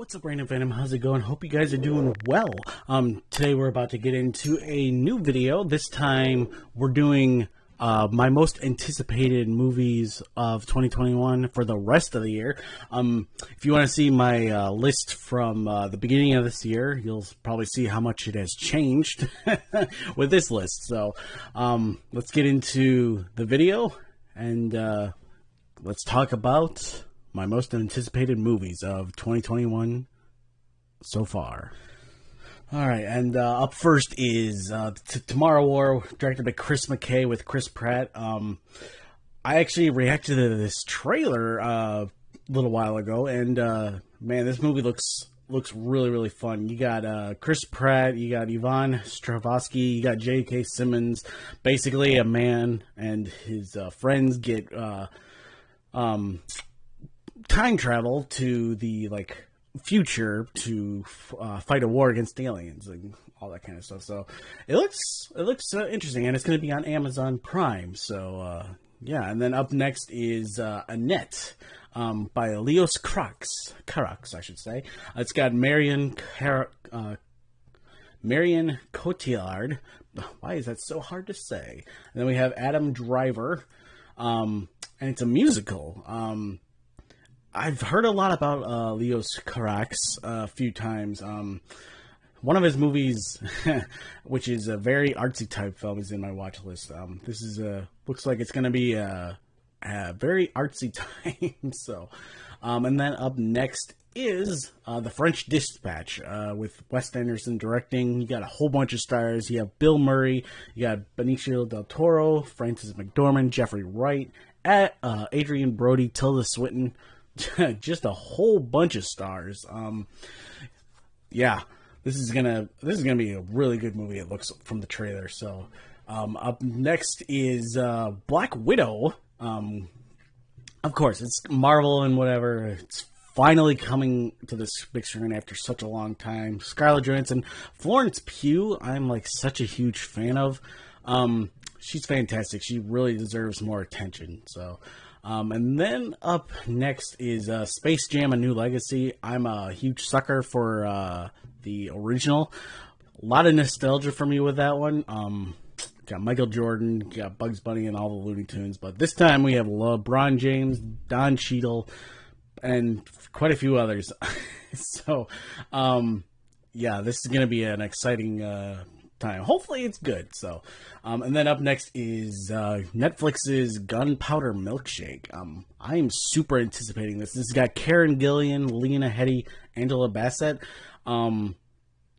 What's up, Random Venom? How's it going? Hope you guys are doing well. Today we're about to get into a new video. This time we're doing my most anticipated movies of 2021 for the rest of the year. If you want to see my list from the beginning of this year, you'll probably see how much it has changed with this list. So let's get into the video and let's talk about my most anticipated movies of 2021 so far. Alright, and up first is Tomorrow War, directed by Chris McKay with Chris Pratt. I actually reacted to this trailer a little while ago, and man, this movie looks really, really fun. You got Chris Pratt, you got Yvonne Strahovski, you got J.K. Simmons. Basically, a man and his friends get time travel to the future to fight a war against aliens and all that kind of stuff. So it looks interesting, and it's going to be on Amazon Prime. So yeah, and then up next is Annette by Leos Carax, I should say. It's got Marion Cotillard. Why is that so hard to say? And then we have Adam Driver, and it's a musical. I've heard a lot about Leos Carax a few times. One of his movies, which is a very artsy type film, is in my watch list. This is looks like it's going to be a very artsy time. So, and then up next is The French Dispatch with Wes Anderson directing. You got a whole bunch of stars. You have Bill Murray, you got Benicio del Toro, Frances McDormand, Jeffrey Wright, Adrian Brody, Tilda Swinton. Just a whole bunch of stars. Yeah, this is gonna be a really good movie. It looks from the trailer. So, up next is Black Widow. Of course, it's Marvel and whatever. It's finally coming to this big screen after such a long time. Scarlett Johansson, Florence Pugh. I'm such a huge fan of. She's fantastic. She really deserves more attention. So. And then up next is Space Jam: A New Legacy. I'm a huge sucker for the original. A lot of nostalgia for me with that one. Got Michael Jordan, got Bugs Bunny, and all the Looney Tunes. But this time we have LeBron James, Don Cheadle, and quite a few others. So, yeah, this is going to be an exciting time. Hopefully it's good. So, and then up next is Netflix's Gunpowder Milkshake. I am super anticipating this. This has got Karen Gillan, Lena Headey, Angela Bassett. I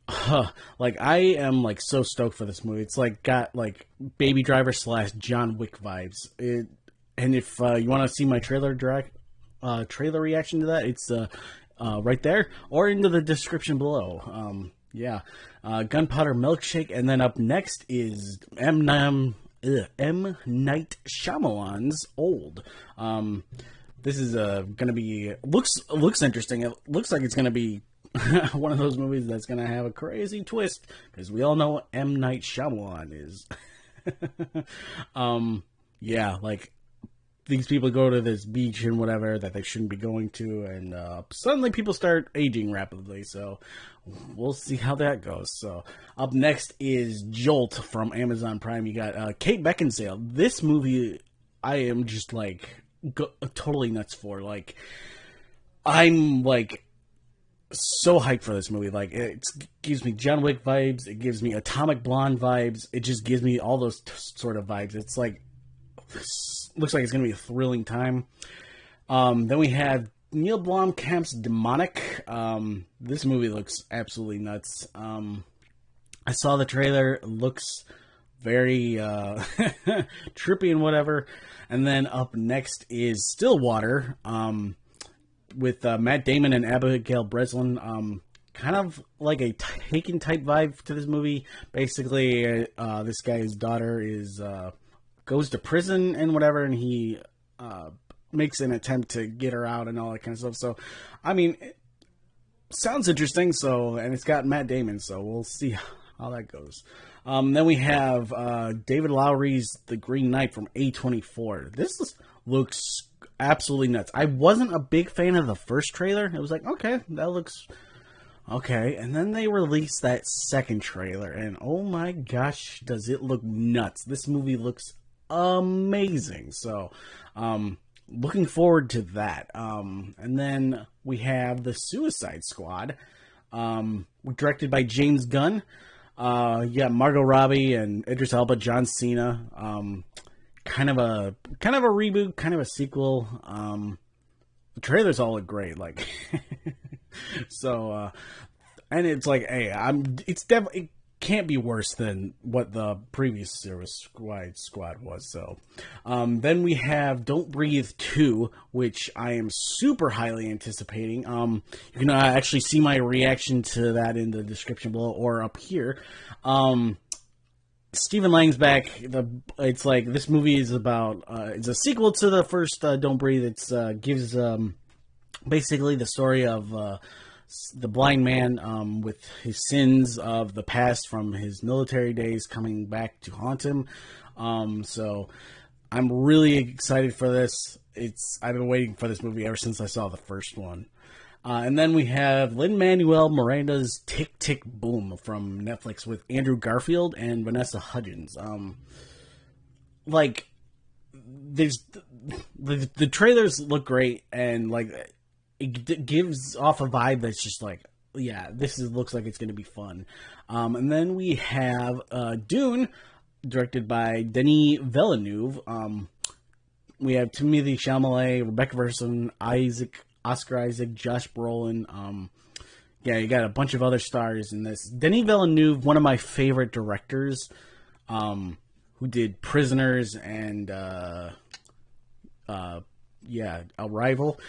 am so stoked for this movie. It's got Baby Driver / John Wick vibes. And if you want to see my trailer reaction to that, it's right there or into the description below. Yeah, Gunpowder Milkshake, and then up next is M. Night Shyamalan's Old. This is gonna be looks interesting. It looks like it's gonna be one of those movies that's gonna have a crazy twist, because we all know what M. Night Shyamalan is. Yeah, these people go to this beach and whatever that they shouldn't be going to, and suddenly people start aging rapidly. So we'll see how that goes. So up next is Jolt from Amazon Prime. You got Kate Beckinsale. This movie I am just totally nuts for. I'm so hyped for this movie. It gives me John Wick vibes. It gives me Atomic Blonde vibes. It just gives me all those sort of vibes. It's looks like it's going to be a thrilling time. Then we have Neil Blomkamp's Demonic. This movie looks absolutely nuts. I saw the trailer. It looks very trippy and whatever. And then up next is Stillwater with Matt Damon and Abigail Breslin. Kind of like a Taken type vibe to this movie. Basically, this guy's daughter goes to prison and whatever, and he makes an attempt to get her out and all that kind of stuff. So, I mean, it sounds interesting. So, and it's got Matt Damon, so we'll see how that goes. Then we have David Lowery's The Green Knight from A24. This looks absolutely nuts. I wasn't a big fan of the first trailer. It was like, okay, that looks okay. And then they released that second trailer, and oh my gosh, does it look nuts. This movie looks amazing. So, looking forward to that. And then we have The Suicide Squad, directed by James Gunn. Margot Robbie and Idris Elba, John Cena. Kind of a reboot, kind of a sequel. The trailers all look great, like so. And it's like, hey, it's definitely, it can't be worse than what the previous Suicide Squad was. So, then we have Don't Breathe 2, which I am super highly anticipating. You can actually see my reaction to that in the description below or up here. Stephen Lang's back. It's like, this movie is about, it's a sequel to the first Don't Breathe. It's gives basically the story of the blind man with his sins of the past from his military days coming back to haunt him. So I'm really excited for this. I've been waiting for this movie ever since I saw the first one. And then we have Lin-Manuel Miranda's Tick, Tick, Boom from Netflix with Andrew Garfield and Vanessa Hudgens. Like, there's the trailers look great, and like it gives off a vibe that's just like, yeah, looks like it's going to be fun. And then we have Dune, directed by Denis Villeneuve. We have Timothée Chalamet, Rebecca Ferguson, Oscar Isaac, Josh Brolin. You got a bunch of other stars in this. Denis Villeneuve, one of my favorite directors, who did Prisoners and Arrival.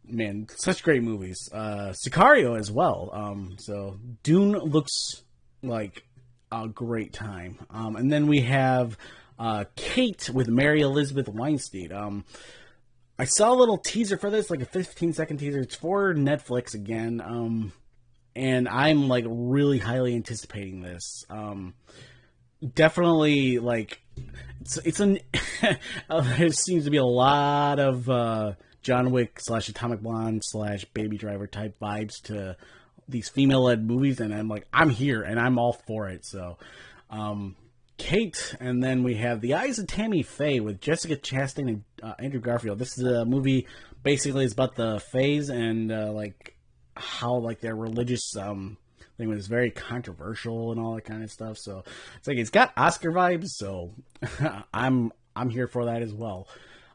Man, such great movies. Sicario as well. So Dune looks like a great time. And then we have Kate with Mary Elizabeth Weinstein. I saw a little teaser for this, like a 15-second teaser. It's for Netflix again, and I'm like really highly anticipating this. Definitely, like there seems to be a lot of John Wick / Atomic Blonde / Baby Driver type vibes to these female-led movies, and I'm like, I'm here and I'm all for it. So, Kate, and then we have The Eyes of Tammy Faye with Jessica Chastain and Andrew Garfield. This is a movie, basically it's about the Fays and like how like their religious thing was very controversial and all that kind of stuff. So it's like, it's got Oscar vibes, so I'm here for that as well.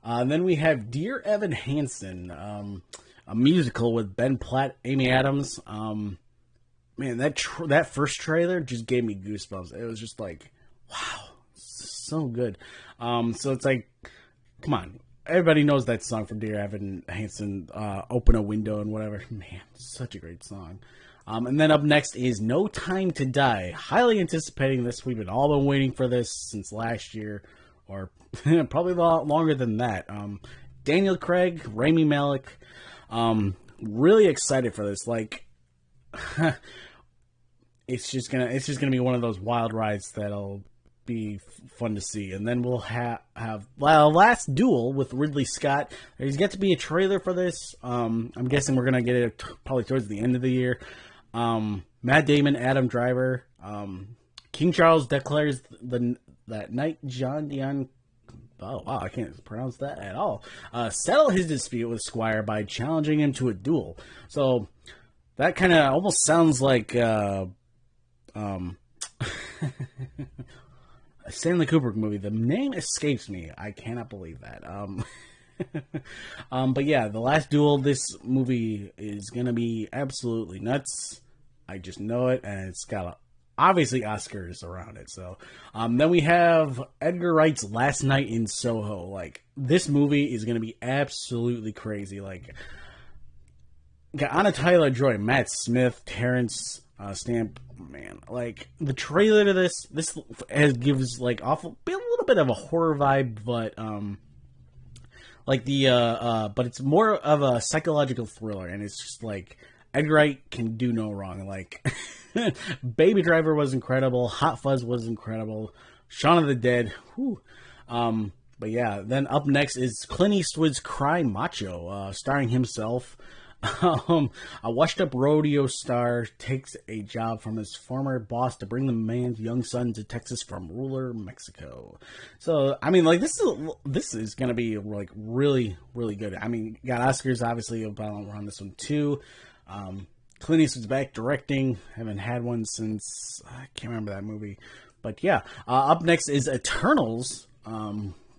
And then we have Dear Evan Hansen, a musical with Ben Platt, Amy Adams. Man, that first trailer just gave me goosebumps. It was just like, wow, so good. So it's like, come on. Everybody knows that song from Dear Evan Hansen, Open a Window and whatever. Man, such a great song. And then up next is No Time to Die. Highly anticipating this. We've all been waiting for this since last year, or probably a lot longer than that. Daniel Craig, Rami Malek. Really excited for this. Like, it's just gonna be one of those wild rides that'll be fun to see. And then we'll have Last Duel with Ridley Scott. There's yet to be a trailer for this. I'm guessing we're gonna get it probably towards the end of the year. Matt Damon, Adam Driver. King Charles declares that night John Dion. Oh wow, I can't pronounce that at all. Settle his dispute with Squire by challenging him to a duel. So that kind of almost sounds like a Stanley Kubrick movie. The name escapes me. I cannot believe that. But yeah, The Last Duel. This movie is gonna be absolutely nuts. I just know it, and it's got obviously Oscars around it. So then we have Edgar Wright's Last Night in Soho. Like, this movie is gonna be absolutely crazy. Like, got Anna Taylor-Joy, Matt Smith, Terrence Stamp. Man, like, the trailer to this gives like a little bit of a horror vibe, but but it's more of a psychological thriller, and it's just like Edgar Wright can do no wrong. Like, Baby Driver was incredible, Hot Fuzz was incredible, Shaun of the Dead, But yeah, then up next is Clint Eastwood's Cry Macho, starring himself. A washed-up rodeo star takes a job from his former boss to bring the man's young son to Texas from rural Mexico. So, I mean, like, this is gonna be like really, really good. I mean, got Oscars obviously around this one too. Clint Eastwood's back directing. Haven't had one since I can't remember that movie. But yeah, up next is Eternals.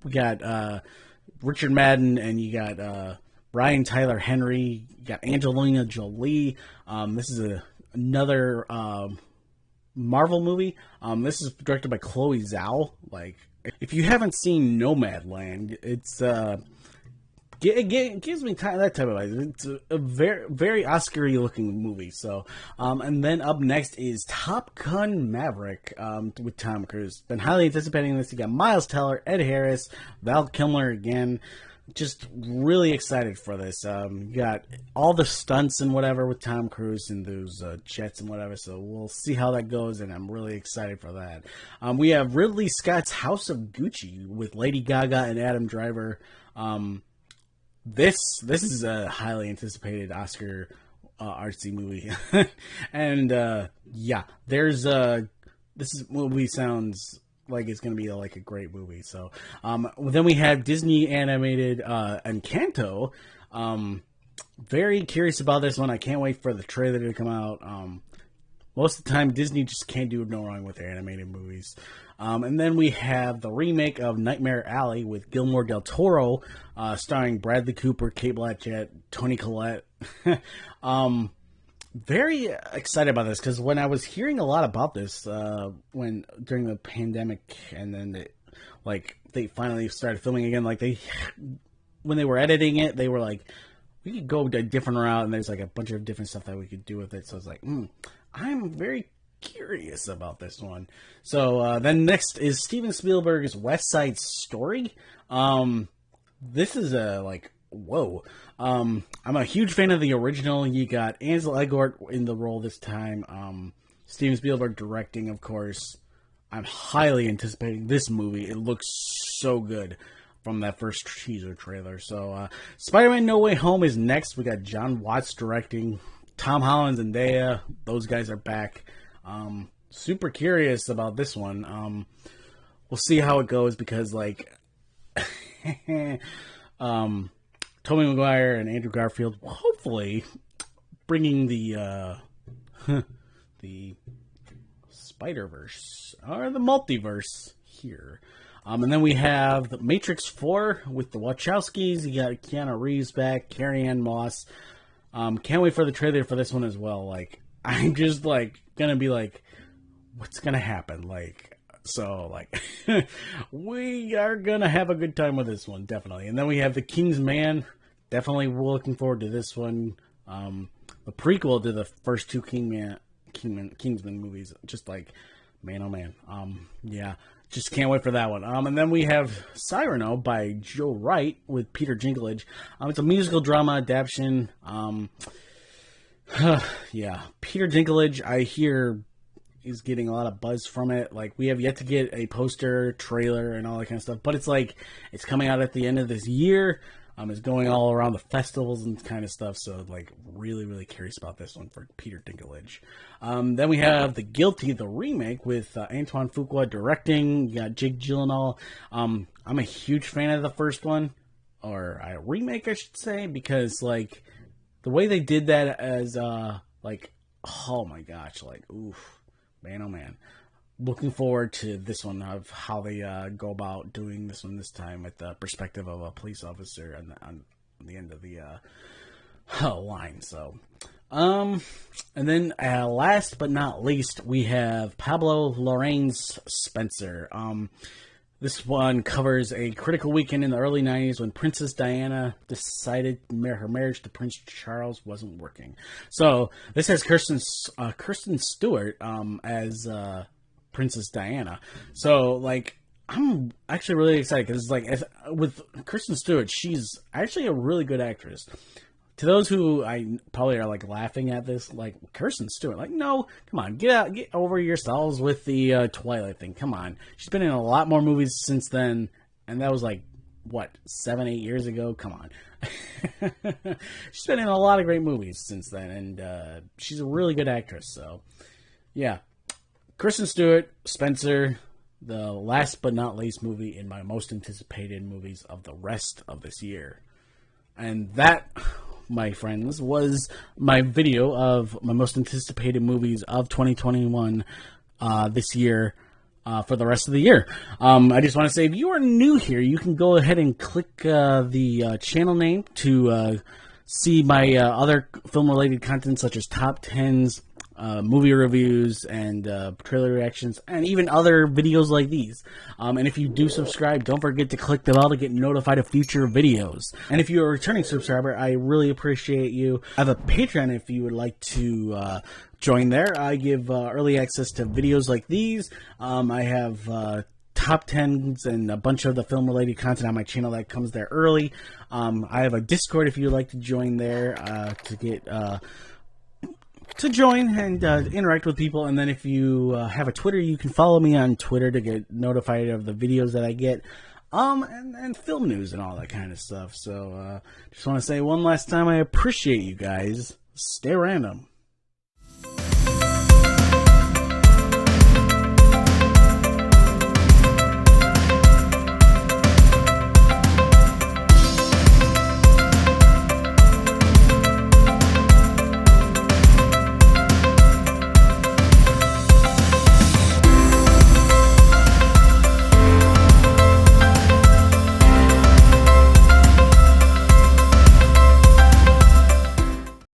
We got Richard Madden, and you got Brian Tyler Henry. You got Angelina Jolie. This is another Marvel movie. This is directed by Chloe Zhao. Like, if you haven't seen Nomadland, it's it gives me that type of idea. It's a very, very Oscar-y looking movie. So, and then up next is Top Gun Maverick with Tom Cruise. Been highly anticipating this. You got Miles Teller, Ed Harris, Val Kilmer again. Just really excited for this. You got all the stunts and whatever with Tom Cruise and those jets and whatever. So we'll see how that goes, and I'm really excited for that. We have Ridley Scott's House of Gucci with Lady Gaga and Adam Driver. This is a highly anticipated Oscar artsy movie, and yeah, there's this movie sounds like it's gonna be like a great movie. So then we have Disney animated Encanto. Very curious about this one. I can't wait for the trailer to come out. Most of the time, Disney just can't do no wrong with their animated movies. And then we have the remake of Nightmare Alley with Guillermo del Toro, starring Bradley Cooper, Cate Blanchett, Toni Collette. Very excited about this because when I was hearing a lot about this during the pandemic, and then they finally started filming again. Like when they were editing it, they were like, we could go a different route, and there's like a bunch of different stuff that we could do with it. So I was like, I'm very curious about this one. So then next is Steven Spielberg's West Side Story. This is whoa. I'm a huge fan of the original. You got Ansel Elgort in the role this time. Steven Spielberg directing, of course. I'm highly anticipating this movie. It looks so good from that first teaser trailer. So Spider-Man No Way Home is next. We got John Watts directing. Tom Holland and Zendaya, those guys are back. Super curious about this one. We'll see how it goes because Tobey Maguire and Andrew Garfield will hopefully bringing the Spider-Verse or the multiverse here. And then we have the Matrix 4 with the Wachowskis. You got Keanu Reeves back, Carrie-Anne Moss. Can't wait for the trailer for this one as well. I'm just gonna be what's gonna happen? We are gonna have a good time with this one, definitely. And then we have The King's Man. Definitely looking forward to this one. The prequel to the first two Kingsman movies. Just man, oh man. Yeah, just can't wait for that one. And then we have Cyrano by Joe Wright with Peter Dinklage. It's a musical drama adaptation. Yeah, Peter Dinklage, I hear, is getting a lot of buzz from it. We have yet to get a poster, trailer, and all that kind of stuff. But it's coming out at the end of this year. It's going all around the festivals and kind of stuff. So, really, really curious about this one for Peter Dinklage. Then we have The Guilty, the remake with Antoine Fuqua directing. You got Jake Gyllenhaal. I'm a huge fan of the first one, or a remake, I should say, because the way they did that as oh my gosh, oof, man, oh man. Looking forward to this one, of how they go about doing this one this time with the perspective of a police officer on the end of the line. So, and then last but not least, we have Pablo Larraín's Spencer. This one covers a critical weekend in the early 90s when Princess Diana decided her marriage to Prince Charles wasn't working. So this has Kristen Stewart as Princess Diana. So I'm actually really excited because with Kristen Stewart, she's actually a really good actress. To those who I probably are laughing at this, Kristen Stewart, no, come on, get over yourselves with the Twilight thing. Come on, she's been in a lot more movies since then, and that was what, 7, 8 years ago? Come on. She's been in a lot of great movies since then, and she's a really good actress. So, yeah. Kristen Stewart, Spencer, the last but not least movie in my most anticipated movies of the rest of this year. And that, my friends, was my video of my most anticipated movies of 2021 this year. For the rest of the year. I just want to say, if you are new here, you can go ahead and click the channel name to see my other film-related content, such as top 10s, movie reviews, and trailer reactions, and even other videos like these. And if you do subscribe, don't forget to click the bell to get notified of future videos. And if you're a returning subscriber, I really appreciate you. I have a Patreon if you would like to join there. I give early access to videos like these. I have top 10s and a bunch of the film-related content on my channel that comes there early. I have a Discord if you'd like to join there to get... to join and interact with people. And then if you have a Twitter, you can follow me on Twitter to get notified of the videos that I get, and film news and all that kind of stuff. So just want to say one last time, I appreciate you guys. Stay random.